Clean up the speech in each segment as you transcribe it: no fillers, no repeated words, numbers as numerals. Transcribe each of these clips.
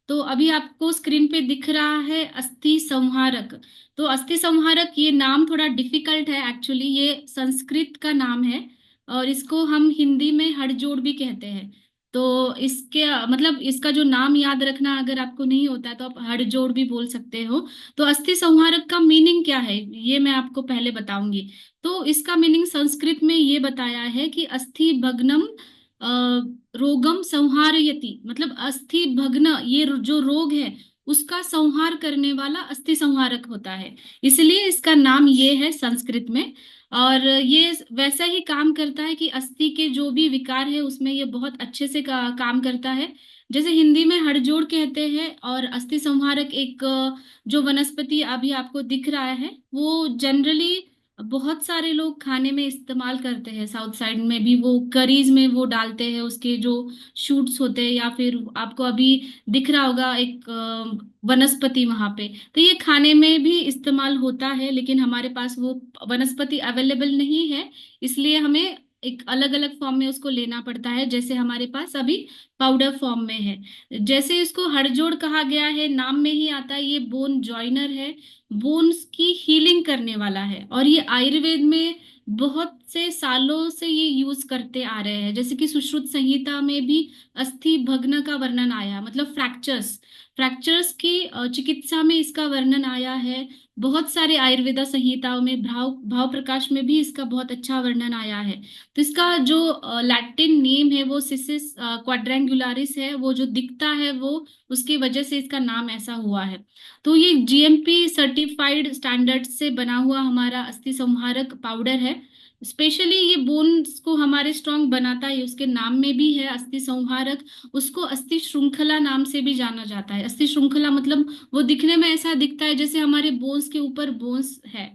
तो अभी आपको स्क्रीन पे दिख रहा है अस्थि संहारक। तो अस्थि संहारक ये नाम थोड़ा डिफिकल्ट है एक्चुअली, ये संस्कृत का नाम है और इसको हम हिंदी में हड़जोड़ भी कहते हैं। तो इसके मतलब इसका जो नाम याद रखना अगर आपको नहीं होता है तो आप हड़जोड़ भी बोल सकते हो। तो अस्थि संहारक का मीनिंग क्या है ये मैं आपको पहले बताऊंगी। तो इसका मीनिंग संस्कृत में ये बताया है कि अस्थि भग्नम अ, रोगम संहारयति, मतलब अस्थि भग्न ये जो रोग है उसका संहार करने वाला अस्थि संहारक होता है। इसलिए इसका नाम ये है संस्कृत में। और ये वैसा ही काम करता है कि अस्थि के जो भी विकार है उसमें ये बहुत अच्छे से काम करता है। जैसे हिंदी में हड़जोड़ कहते हैं, और अस्थि संहारक एक जो वनस्पति अभी आपको दिख रहा है वो जनरली बहुत सारे लोग खाने में इस्तेमाल करते हैं। साउथ साइड में भी वो करीज में वो डालते हैं, उसके जो शूट्स होते हैं, या फिर आपको अभी दिख रहा होगा एक वनस्पति वहां पे। तो ये खाने में भी इस्तेमाल होता है, लेकिन हमारे पास वो वनस्पति अवेलेबल नहीं है, इसलिए हमें एक अलग अलग फॉर्म में उसको लेना पड़ता है। जैसे हमारे पास अभी पाउडर फॉर्म में है। जैसे इसको हड़जोड़ कहा गया है, नाम में ही आता है, ये बोन जॉइनर है, बोन्स की हीलिंग करने वाला है। और ये आयुर्वेद में बहुत से सालों से ये यूज करते आ रहे हैं। जैसे कि सुश्रुत संहिता में भी अस्थि भग्न का वर्णन आया, मतलब फ्रैक्चर्स फ्रैक्चर्स की चिकित्सा में इसका वर्णन आया है। बहुत सारे आयुर्वेदा संहिताओं में, भाव भाव प्रकाश में भी इसका बहुत अच्छा वर्णन आया है। तो इसका जो लैटिन नेम है वो सिसिस क्वाड्रेंगुलारिस है, वो जो दिखता है वो उसकी वजह से इसका नाम ऐसा हुआ है। तो ये जीएमपी सर्टिफाइड स्टैंडर्ड से बना हुआ हमारा अस्थि संहारक पाउडर है। स्पेशली ये बोन्स को हमारे स्ट्रांग बनाता है, उसके नाम में भी है अस्थि संहारक। उसको अस्थि श्रृंखला नाम से भी जाना जाता है। अस्थि श्रृंखला मतलब वो दिखने में ऐसा दिखता है जैसे हमारे बोन्स के ऊपर बोन्स है।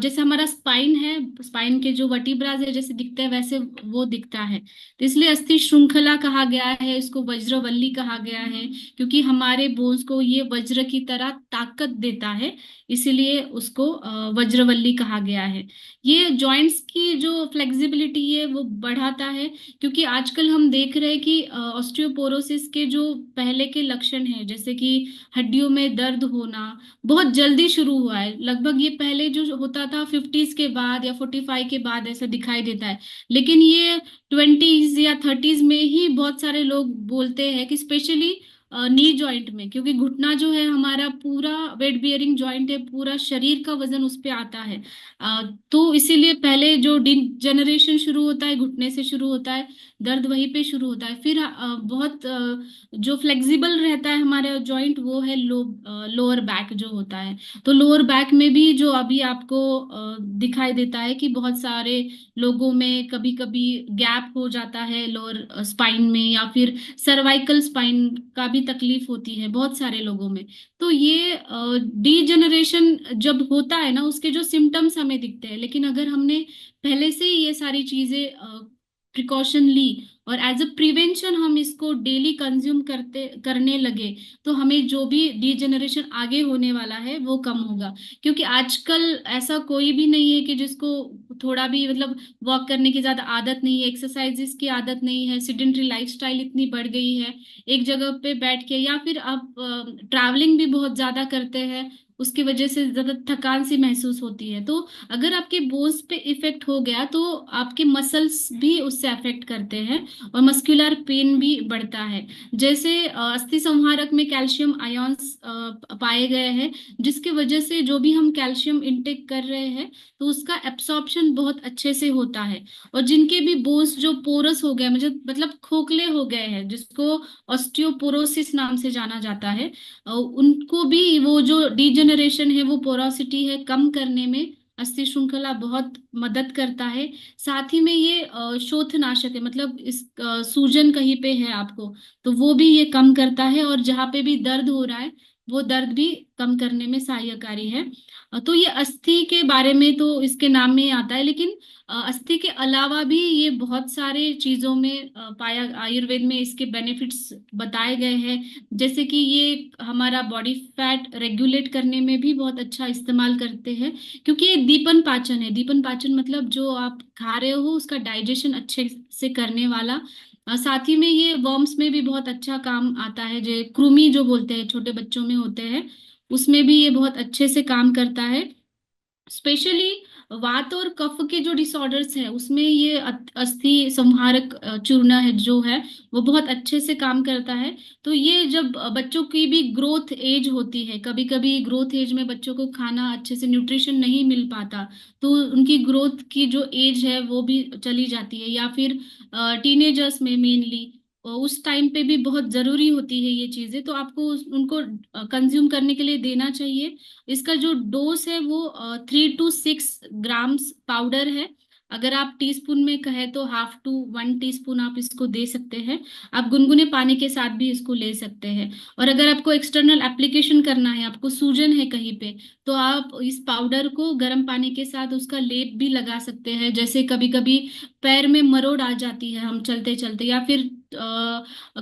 जैसे हमारा स्पाइन है, स्पाइन के जो वर्टिब्राज है जैसे दिखते हैं वैसे वो दिखता है। तो इसलिए अस्थि श्रृंखला कहा गया है, इसको वज्रवल्ली कहा गया है, क्योंकि हमारे बोन्स को ये वज्र की तरह ताकत देता है। इसीलिए उसको वज्रवल्ली कहा गया है। ये जॉइंट्स की जो फ्लेक्सिबिलिटी है वो बढ़ाता है, क्योंकि आजकल हम देख रहे हैं कि ऑस्टियोपोरोसिस के जो पहले के लक्षण हैं, जैसे कि हड्डियों में दर्द होना, बहुत जल्दी शुरू हुआ है। लगभग ये पहले जो होता था 50s के बाद या 45 के बाद ऐसा दिखाई देता है, लेकिन ये 20s या 30s में ही बहुत सारे लोग बोलते हैं कि स्पेशली नी जॉइंट में, क्योंकि घुटना जो है हमारा पूरा वेट बियरिंग जॉइंट है, पूरा शरीर का वजन उस पे आता है। तो इसीलिए पहले जो डिजनरेशन शुरू होता है घुटने से शुरू होता है, दर्द वहीं पे शुरू होता है। फिर बहुत जो फ्लेक्सिबल रहता है हमारा जॉइंट वो है लोअर बैक जो होता है। तो लोअर बैक में भी जो अभी आपको दिखाई देता है कि बहुत सारे लोगों में कभी कभी गैप हो जाता है लोअर स्पाइन में, या फिर सर्वाइकल स्पाइन का भी तकलीफ होती है बहुत सारे लोगों में। तो ये डीजनरेशन जब होता है ना उसके जो सिम्टम्स हमें दिखते हैं, लेकिन अगर हमने पहले से ही ये सारी चीजें प्रिकॉशन ली और एज अ प्रिवेंशन हम इसको डेली कंज्यूम करने लगे, तो हमें जो भी डीजनरेशन आगे होने वाला है वो कम होगा। क्योंकि आजकल ऐसा कोई भी नहीं है कि जिसको थोड़ा भी मतलब वॉक करने की ज्यादा आदत नहीं है, एक्सरसाइजेस की आदत नहीं है, सिडेंटरी लाइफस्टाइल इतनी बढ़ गई है, एक जगह पे बैठ के, या फिर आप ट्रैवलिंग भी बहुत ज्यादा करते हैं, उसकी वजह से ज्यादा थकान सी महसूस होती है। तो अगर आपके बोन्स पे इफेक्ट हो गया तो आपके मसल्स भी उससे अफेक्ट करते हैं, और मस्कुलर पेन भी बढ़ता है। जैसे अस्थि संहारक में कैल्शियम आयंस पाए गए हैं, जिसकी वजह से जो भी हम कैल्शियम इंटेक कर रहे हैं तो उसका एब्सॉर्प्शन बहुत अच्छे से होता है। और जिनके भी बोन्स जो पोरस हो गए, मतलब खोखले हो गए हैं, जिसको ऑस्टियोपोरोसिस नाम से जाना जाता है, उनको भी वो जो डीजेनरेशन है वो पोरोसिटी है कम करने में अस्थि श्रृंखला बहुत मदद करता है। साथ ही में ये शोथनाशक है, मतलब इस सूजन कहीं पे है आपको तो वो भी ये कम करता है, और जहाँ पे भी दर्द हो रहा है वो दर्द भी कम करने में सहायकारी है। तो ये अस्थि के बारे में तो इसके नाम में ही आता है, लेकिन अस्थि के अलावा भी ये बहुत सारे चीजों में पाया, आयुर्वेद में इसके बेनिफिट्स बताए गए हैं। जैसे कि ये हमारा बॉडी फैट रेगुलेट करने में भी बहुत अच्छा इस्तेमाल करते हैं, क्योंकि ये दीपन पाचन है। दीपन पाचन मतलब जो आप खा रहे हो उसका डाइजेशन अच्छे से करने वाला साथ ही में ये वर्म्स में भी बहुत अच्छा काम आता है, जो कृमि जो बोलते हैं छोटे बच्चों में होते हैं, उसमें भी ये बहुत अच्छे से काम करता है। स्पेशली वात और कफ के जो डिसऑर्डर्स है उसमें ये अस्थि संहारक चूर्ण है जो है, वो बहुत अच्छे से काम करता है। तो ये जब बच्चों की भी ग्रोथ एज होती है, कभी कभी ग्रोथ एज में बच्चों को खाना अच्छे से न्यूट्रिशन नहीं मिल पाता, तो उनकी ग्रोथ की जो एज है वो भी चली जाती है, या फिर टीनेजर्स में मेनली उस टाइम पे भी बहुत जरूरी होती है ये चीजें, तो आपको उनको कंज्यूम करने के लिए देना चाहिए। इसका जो डोज है वो 3 to 6 ग्राम्स पाउडर है। अगर आप टीस्पून में कहे तो 1/2 to 1 टीस्पून आप इसको दे सकते हैं। आप गुनगुने पानी के साथ भी इसको ले सकते हैं। और अगर आपको एक्सटर्नल एप्लीकेशन करना है, आपको सूजन है कहीं पे, तो आप इस पाउडर को गर्म पानी के साथ उसका लेप भी लगा सकते हैं। जैसे कभी कभी पैर में मरोड़ आ जाती है हम चलते चलते, या फिर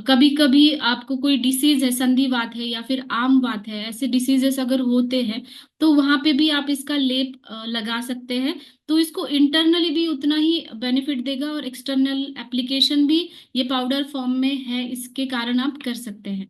कभी कभी आपको कोई डिसीज है, संधिवात है या फिर आम वात है, ऐसे डिसीजेस अगर होते हैं तो वहां पे भी आप इसका लेप लगा सकते हैं। तो इसको इंटरनली भी उतना ही बेनिफिट देगा, और एक्सटर्नल एप्लीकेशन भी ये पाउडर फॉर्म में है, इसके कारण आप कर सकते हैं।